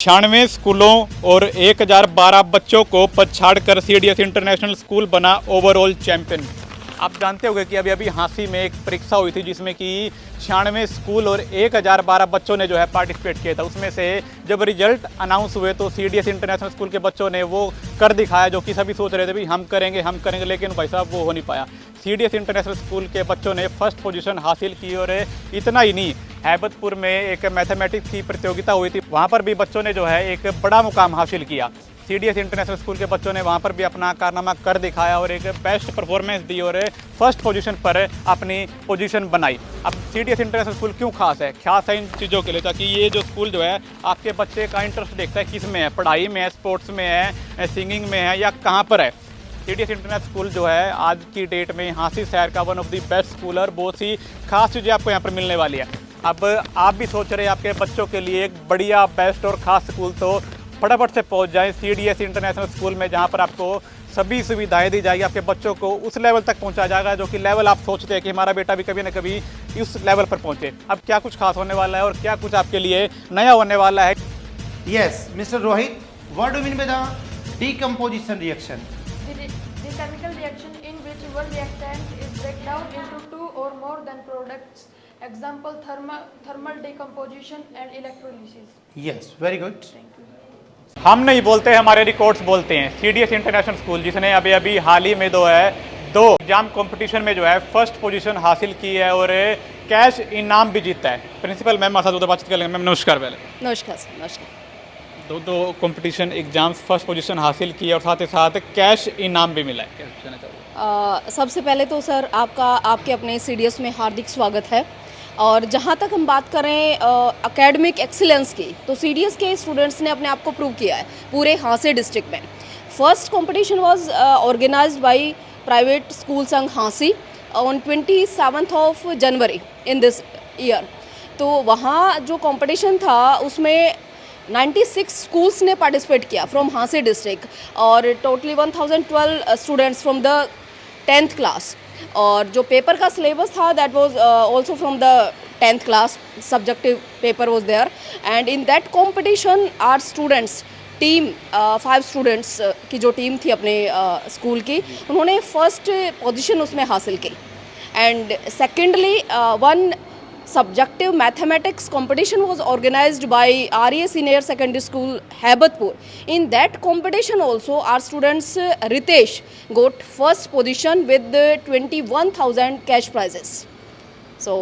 96 स्कूलों और 1012 बच्चों को पछाड़ कर सीडीएस इंटरनेशनल स्कूल बना ओवरऑल चैंपियन। आप जानते होंगे कि अभी हांसी में एक परीक्षा हुई थी जिसमें कि 96 स्कूल और 1012 बच्चों ने जो है पार्टिसिपेट किया था। उसमें से जब रिजल्ट अनाउंस हुए तो सीडीएस इंटरनेशनल स्कूल के बच्चों ने वो कर दिखाया जो कि सभी सोच रहे थे भाई हम करेंगे, लेकिन भाई साहब वो हो नहीं पाया। सीडीएस इंटरनेशनल स्कूल के बच्चों ने फर्स्ट पोजीशन हासिल की और इतना ही नहीं, हैबतपुर में एक मैथमेटिक्स की प्रतियोगिता हुई थी, वहाँ पर भी बच्चों ने जो है एक बड़ा मुकाम हासिल किया। सीडीएस इंटरनेशनल स्कूल के बच्चों ने वहाँ पर भी अपना कारनामा कर दिखाया और एक बेस्ट परफॉर्मेंस दी और फर्स्ट पोजीशन पर अपनी पोजीशन बनाई। अब सीडीएस इंटरनेशनल स्कूल क्यों खास है? खास है इन चीज़ों के लिए ताकि ये जो स्कूल जो है आपके बच्चे का इंटरेस्ट देखता है किस में है, पढ़ाई में है, स्पोर्ट्स में है, सिंगिंग में है या कहाँ पर है। सीडीएस इंटरनेशनल स्कूल जो है आज की डेट में हांसी शहर का one of the best school और बहुत सी खास चीज़ें आपको यहाँ पर मिलने वाली है। अब आप भी सोच रहे हैं आपके बच्चों के लिए एक बढ़िया बेस्ट और ख़ास स्कूल, तो फटाफट से पहुंच जाएं सीडीएस इंटरनेशनल स्कूल में, जहां पर आपको सभी सुविधाएं दी जाएगी। आपके बच्चों को उस लेवल तक पहुंचा जाएगा जो कि लेवल आप सोचते हैं कि हमारा बेटा भी कभी ना कभी उस लेवल पर पहुंचे। अब क्या कुछ खास होने वाला है और क्या कुछ आपके लिए नया होने वाला है? Yes, Mr. Rohit, what do you mean by the decomposition reaction? The chemical reaction in which one reactant is break down into two or more than products. Example, thermal decomposition and electrolysis. Yes, very good. Thank you. हम नहीं बोलते, हमारे records बोलते हैं। CDS international school जिसने अभी हाल ही में दो एग्जाम कंपटीशन में जो है फर्स्ट पोजीशन हासिल की है और कैश इनाम भी जीता है। प्रिंसिपल मैम हमारे साथ बातचीत करेंगे। मैम नमस्कार। पहले नमस्कार सर। नमस्कार। दो कंपटीशन एग्जाम्स फर्स्ट पोजीशन हासिल की है और साथ ही साथ कैश इनाम भी मिला है, क्या कहना चाहोगे? सबसे पहले तो सर आपके अपने सीडीएस में हार्दिक स्वागत है। और जहाँ तक हम बात करें एकेडमिक एक्सीलेंस की, तो सीडीएस के स्टूडेंट्स ने अपने आप को प्रूव किया है पूरे हांसी डिस्ट्रिक्ट में। First competition was organized by private school संघ Hansi on 27th of January in this year. तो वहाँ जो कंपटीशन था उसमें 96 स्कूल्स ने पार्टिसिपेट किया फ्रॉम हांसी डिस्ट्रिक्ट और totally 1012 students from the 10th class. और जो पेपर का सिलेबस था that was also from the 10th class, subjective paper was there and in that competition our students team 5 students की जो team थी अपने स्कूल की, उन्होंने फर्स्ट पोजीशन उसमें हासिल की। And secondly one subjective mathematics competition was organized by REA Senior Secondary School, Haybatpur. In that competition also our students Ritesh got first position with 21,000 cash prizes. So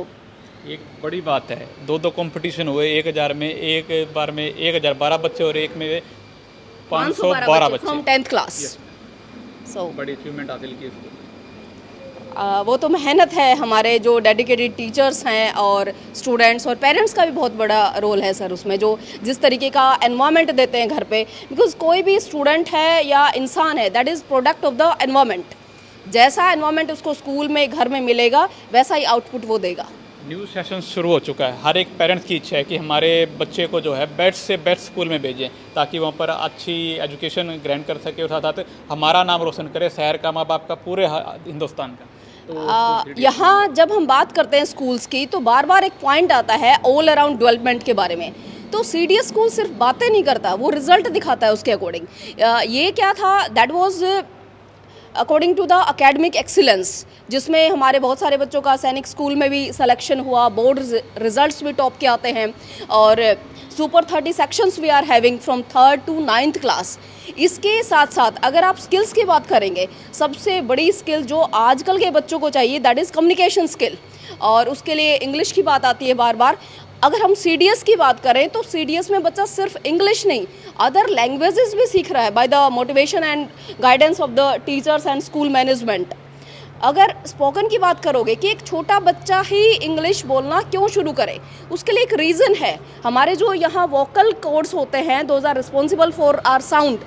एक बड़ी बात है, दो कंपटीशन हुए, 1000 में एक बार में 1012 बच्चे और एक में 512 बच्चे from 10th class. So बड़ी अचीवमेंट हासिल की इसको। वो तो मेहनत है, हमारे जो डेडिकेटेड टीचर्स हैं और स्टूडेंट्स और पेरेंट्स का भी बहुत बड़ा रोल है सर उसमें, जो जिस तरीके का एनवायरनमेंट देते हैं घर पे। बिकॉज कोई भी स्टूडेंट है या इंसान है that is product of the environment. जैसा एनवायरनमेंट उसको स्कूल में घर में मिलेगा वैसा ही आउटपुट वो देगा। न्यू सेशन शुरू हो चुका है। हर एक पेरेंट्स की इच्छा है कि हमारे बच्चे को जो है बेस्ट से बेस्ट स्कूल में भेजें ताकि वहाँ पर अच्छी एजुकेशन ग्रहण कर सके और साथ साथ हमारा नाम रोशन करे, शहर का, माँ बाप का, पूरे हिंदुस्तान का। तो यहाँ जब हम बात करते हैं स्कूल्स की तो बार बार एक पॉइंट आता है ऑल अराउंड डेवलपमेंट के बारे में। तो सीडीएस स्कूल सिर्फ बातें नहीं करता, वो रिजल्ट दिखाता है उसके अकॉर्डिंग। ये क्या था, that was according to the academic excellence, जिसमें हमारे बहुत सारे बच्चों का सैनिक स्कूल में भी सिलेक्शन हुआ, बोर्ड रिजल्ट्स भी टॉप के आते हैं और super 30 sections we are having from 3rd to 9th class. इसके साथ साथ अगर आप स्किल्स की बात करेंगे, सबसे बड़ी स्किल जो आजकल के बच्चों को चाहिए दैट इज़ कम्युनिकेशन स्किल, और उसके लिए इंग्लिश की बात आती है बार बार। अगर हम सीडीएस की बात करें तो सीडीएस में बच्चा सिर्फ इंग्लिश नहीं, अदर लैंग्वेजेस भी सीख रहा है by the motivation and guidance of the teachers and school management. अगर स्पोकन की बात करोगे कि एक छोटा बच्चा ही इंग्लिश बोलना क्यों शुरू करे, उसके लिए एक रीज़न है। हमारे जो यहाँ वोकल कोड्स होते हैं those are responsible for our sound.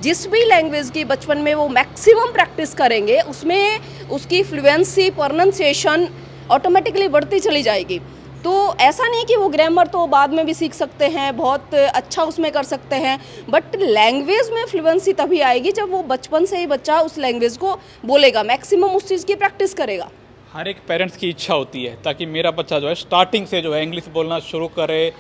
जिस भी लैंग्वेज की बचपन में वो मैक्सिमम प्रैक्टिस करेंगे उसमें उसकी फ्लुएंसी, प्रोनंसिएशन ऑटोमेटिकली बढ़ती चली जाएगी। तो ऐसा नहीं कि वो ग्रामर तो बाद में भी सीख सकते हैं, बहुत अच्छा उसमें कर सकते हैं, बट लैंग्वेज में फ्लुएंसी तभी आएगी जब वो बचपन से ही बच्चा उस लैंग्वेज को बोलेगा, मैक्सिमम उस चीज़ की प्रैक्टिस करेगा। हर एक पेरेंट्स की इच्छा होती है ताकि मेरा बच्चा जो है स्टार्टिंग से जो है इंग्लिश बोलना शुरू करे,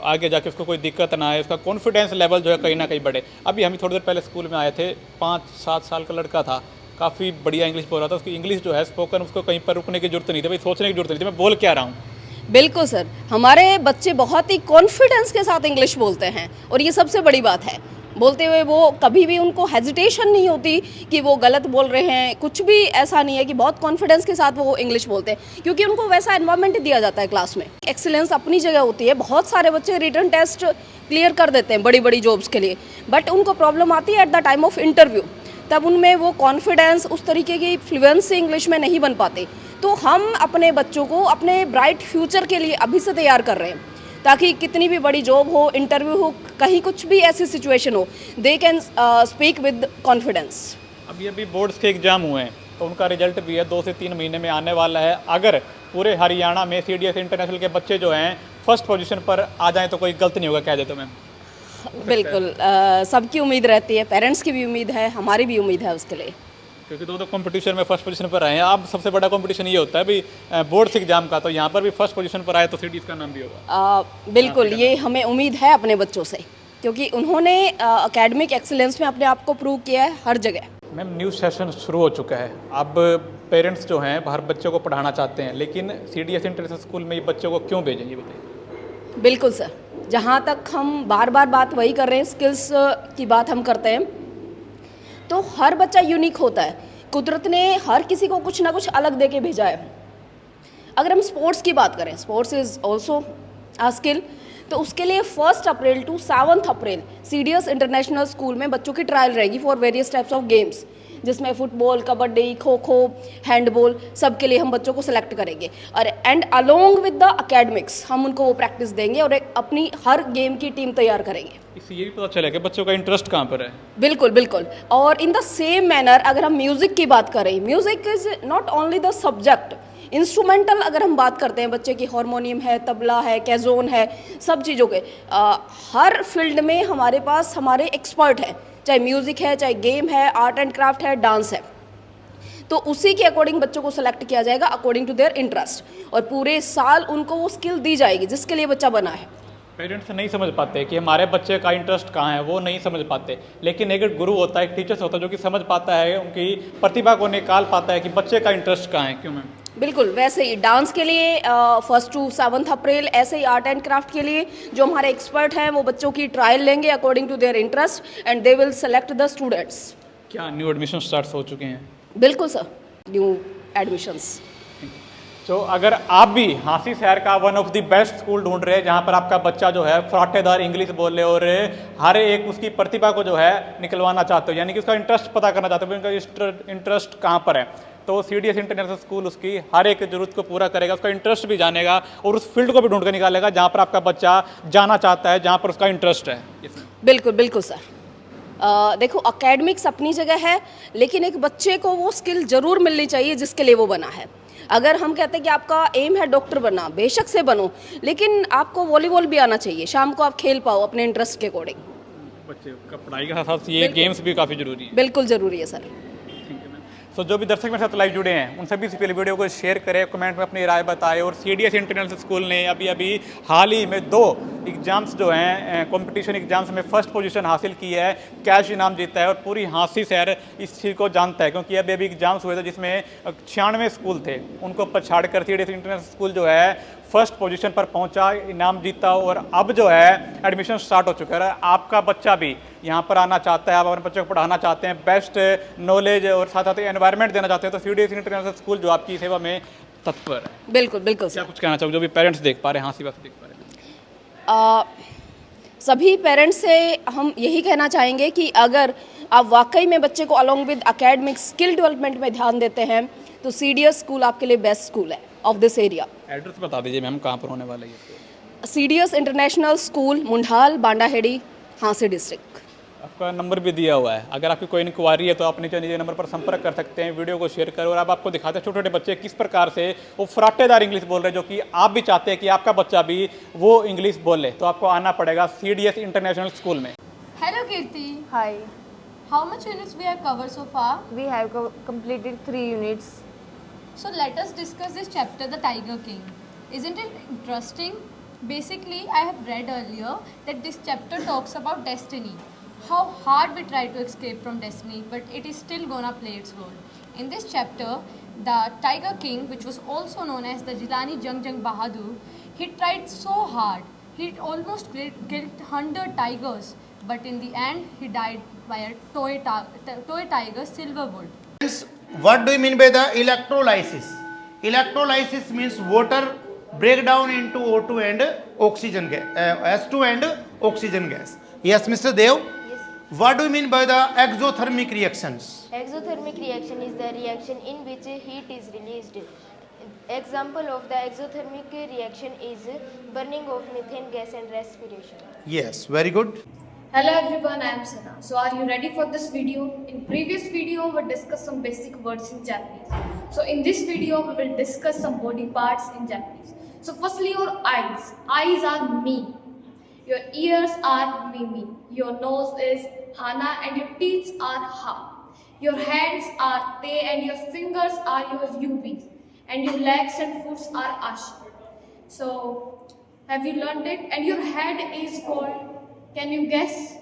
आगे जाके उसको कोई दिक्कत ना आए, उसका कॉन्फिडेंस लेवल जो है कहीं ना कहीं बढ़े। अभी हम थोड़ी देर पहले स्कूल में आए थे, 5-7 साल का लड़का था, काफ़ी बढ़िया इंग्लिश बोल रहा था, उसकी इंग्लिश जो है स्पोकन, उसको कहीं पर रुकने की जरूरत नहीं थी, भाई सोचने की जरूरत नहीं थी मैं बोल क्या रहा हूँ। बिल्कुल सर, हमारे बच्चे बहुत ही कॉन्फिडेंस के साथ इंग्लिश बोलते हैं और ये सबसे बड़ी बात है। बोलते हुए वो कभी भी उनको हेजिटेशन नहीं होती कि वो गलत बोल रहे हैं, कुछ भी ऐसा नहीं है कि बहुत कॉन्फिडेंस के साथ वो इंग्लिश बोलते हैं क्योंकि उनको वैसा एनवायरनमेंट दिया जाता है क्लास में। एक्सीलेंस अपनी जगह होती है, बहुत सारे बच्चे रिटन टेस्ट क्लियर कर देते हैं बड़ी बड़ी जॉब्स के लिए, बट उनको प्रॉब्लम आती है at the time of interview, तब उनमें वो कॉन्फिडेंस, उस तरीके की फ्लुएंसी इंग्लिश में नहीं बन पाते। तो हम अपने बच्चों को अपने ब्राइट फ्यूचर के लिए अभी से तैयार कर रहे हैं ताकि कितनी भी बड़ी जॉब हो, इंटरव्यू हो, कहीं कुछ भी ऐसी सिचुएशन हो, they can speak with confidence. अभी अभी बोर्ड्स के एग्ज़ाम हुए हैं तो उनका रिजल्ट भी है 2 से 3 महीने में आने वाला है। अगर पूरे हरियाणा में CDS इंटरनेशनल के बच्चे जो हैं फर्स्ट पोजीशन पर आ जाएं तो कोई गलत नहीं होगा, कह देते मैम। बिल्कुल, सबकी उम्मीद रहती है, पेरेंट्स की भी उम्मीद है, हमारी भी उम्मीद है उसके लिए। क्योंकि दो कंपटीशन में फर्स्ट पोजीशन पर आए हैं। अब सबसे बड़ा कंपटीशन ये होता है भाई बोर्ड्स एग्जाम का, तो यहाँ पर भी फर्स्ट पोजीशन पर आए तो CDS का नाम भी होगा। बिल्कुल, ये हमें उम्मीद है अपने बच्चों से क्योंकि उन्होंने एकेडमिक एक्सीलेंस में अपने आप को प्रूव किया है हर जगह। मैम न्यू सेशन शुरू हो चुका है, अब पेरेंट्स जो हैं बाहर बच्चों को पढ़ाना चाहते हैं, लेकिन CDS इंटरनेशनल स्कूल में ये बच्चों को क्यों भेजें, ये बताइए। बिल्कुल सर, जहाँ तक हम बार बार बात वही कर रहे हैं, स्किल्स की बात हम करते हैं, तो हर बच्चा यूनिक होता है। कुदरत ने हर किसी को कुछ ना कुछ अलग दे के भेजा है। अगर हम स्पोर्ट्स की बात करें, sports is also a skill, तो उसके लिए 1 April to 7 April CDS international school में बच्चों की ट्रायल रहेगी for various types of games, जिसमें फुटबॉल, कबड्डी, खो खो, हैंडबॉल, सब के लिए हम बच्चों को सिलेक्ट करेंगे और and along with the academics हम उनको वो प्रैक्टिस देंगे और एक अपनी हर गेम की टीम तैयार करेंगे। इससे ये भी पता चलेगा कि बच्चों का इंटरेस्ट कहाँ पर है। बिल्कुल बिल्कुल, और इन द सेम मैनर अगर हम म्यूज़िक की बात करें, music is not only the subject, instrumental अगर हम बात करते हैं, बच्चे की हारमोनियम है, तबला है, कैज़ोन है, सब चीज़ों के हर फील्ड में हमारे पास हमारे एक्सपर्ट हैं, चाहे म्यूज़िक है, चाहे गेम है, आर्ट एंड क्राफ्ट है, डांस है, तो उसी के अकॉर्डिंग बच्चों को सेलेक्ट किया जाएगा अकॉर्डिंग टू देयर इंटरेस्ट और पूरे साल उनको वो स्किल दी जाएगी जिसके लिए बच्चा बना है। पेरेंट्स नहीं समझ पाते कि हमारे बच्चे का इंटरेस्ट कहाँ है, वो नहीं समझ पाते, लेकिन एक गुरु होता है, एक टीचर्स होता है जो कि समझ पाता है, उनकी प्रतिभा को निकाल पाता है कि बच्चे का इंटरेस्ट कहाँ है। क्यों मैम? बिल्कुल, वैसे ही डांस के लिए 1 टू 7 अप्रैल, ऐसे ही आर्ट एंड क्राफ्ट के लिए जो हमारे एक्सपर्ट हैं वो बच्चों की ट्रायल लेंगे according to their interest and they will select the students. क्या न्यू एडमिशन स्टार्ट हो चुके हैं? बिल्कुल सर, न्यू एडमिशंस। तो अगर आप भी हांसी शहर का one of the best school ढूंढ रहे हैं जहां पर आपका बच्चा जो है फराटेदार इंग्लिश बोल रहे और हर एक उसकी प्रतिभा को जो है निकलवाना चाहते हो, यानी कि उसका इंटरेस्ट पता करना चाहते हो, उनका इंटरेस्ट कहाँ पर है, तो CDS इंटरनेशनल स्कूल उसकी हर एक जरूरत को पूरा करेगा, उसका इंटरेस्ट भी जानेगा और उस फील्ड को भी ढूंढ कर निकालेगा जहाँ पर आपका बच्चा जाना चाहता है, जहाँ पर उसका इंटरेस्ट है। बिल्कुल बिल्कुल सर, देखो एकेडमिक्स अपनी जगह है, लेकिन एक बच्चे को वो स्किल ज़रूर मिलनी चाहिए जिसके लिए वो बना है। अगर हम कहते हैं कि आपका एम है डॉक्टर बनना, बेशक से बनो, लेकिन आपको वॉलीबॉल भी आना चाहिए, शाम को आप खेल पाओ अपने इंटरेस्ट के अकॉर्डिंग। बच्चे का पढ़ाई के साथ ये गेम्स भी काफ़ी जरूरी है। बिल्कुल ज़रूरी है सर। तो जो भी दर्शक मेरे साथ लाइव जुड़े हैं उन सभी से पहले वीडियो को शेयर करें, कमेंट में अपनी राय बताएं। और CDS इंटरनेशनल स्कूल ने अभी हाल ही में 2 एग्जाम्स जो हैं कंपटीशन एग्जाम्स में फर्स्ट पोजीशन हासिल की है, कैश इनाम जीता है और पूरी हांसी शहर इस चीज़ को जानता है, क्योंकि अभी एग्जाम्स हुए थे जिसमें 96 स्कूल थे, उनको पछाड़ कर CDS इंटरनेशनल स्कूल जो है फर्स्ट पोजीशन पर पहुंचा, इनाम जीता और अब जो है एडमिशन स्टार्ट हो चुका है। आपका बच्चा भी यहाँ पर आना चाहता है, आप अपने बच्चों को पढ़ाना चाहते हैं, बेस्ट नॉलेज और साथ साथ एनवायरनमेंट देना चाहते हैं, तो CDS इंटरनेशनल स्कूल जो आपकी सेवा में तत्पर है। बिल्कुल बिल्कुल क्या सर। कुछ कहना चाहोगे जो भी पेरेंट्स देख पा रहे हैं, हाँसी बात देख पा रहे हैं? सभी पेरेंट्स से हम यही कहना चाहेंगे कि अगर आप वाकई में बच्चे को along with academic skill development में ध्यान देते हैं तो CDS स्कूल आपके लिए बेस्ट स्कूल है ऑफ दिस एरिया। एड्रेस बता दीजिए मैम, कहाँ पर होने वाला है ये? CDS international school, मुंडाल, बांडाहेड़ी, Hansi district. आपका नंबर भी दिया हुआ है, अगर आपकी कोई इंक्वायरी है तो आप नीचे नीचे नंबर पर संपर्क कर सकते हैं। वीडियो को शेयर करो और अब आपको दिखाते हैं छोटे छोटे बच्चे किस प्रकार से वो फराटेदार इंग्लिश बोल रहे हैं, जो कि आप भी चाहते हैं कि आपका बच्चा भी वो इंग्लिश बोले, तो आपको आना पड़ेगा CDS इंटरनेशनल स्कूल में। Hello Kirti. Hi, How much units we have covered so far? we have completed 3 units. So let us discuss this chapter, The Tiger King. Isn't it interesting? Basically, I have read earlier that this chapter talks about destiny. How hard we try to escape from destiny, but it is still gonna play its role. In this chapter, the Tiger King, which was also known as the Jilani Jang Bahadur, he tried so hard. He almost killed 100 tigers, but in the end, he died by a toy tiger, Silverwood. What do you mean by the electrolysis? Electrolysis means water breakdown into O2 and oxygen gas, S2 and oxygen gas. Yes, Mr. Dev. Yes. What do you mean by the exothermic reactions? Exothermic reaction is the reaction in which heat is released. Example of the exothermic reaction is burning of methane gas and respiration. Yes, very good. Hello everyone, I am Sana. So are you ready for this video? In previous video we discussed some basic words in Japanese. So in this video we will discuss some body parts in Japanese. So firstly your eyes. Eyes are me. Your ears are mimi. Your nose is hana and your teeth are ha. Your hands are te and your fingers are your yubis. And your legs and foot are ashi. So have you learned it? And your head is called, can you guess?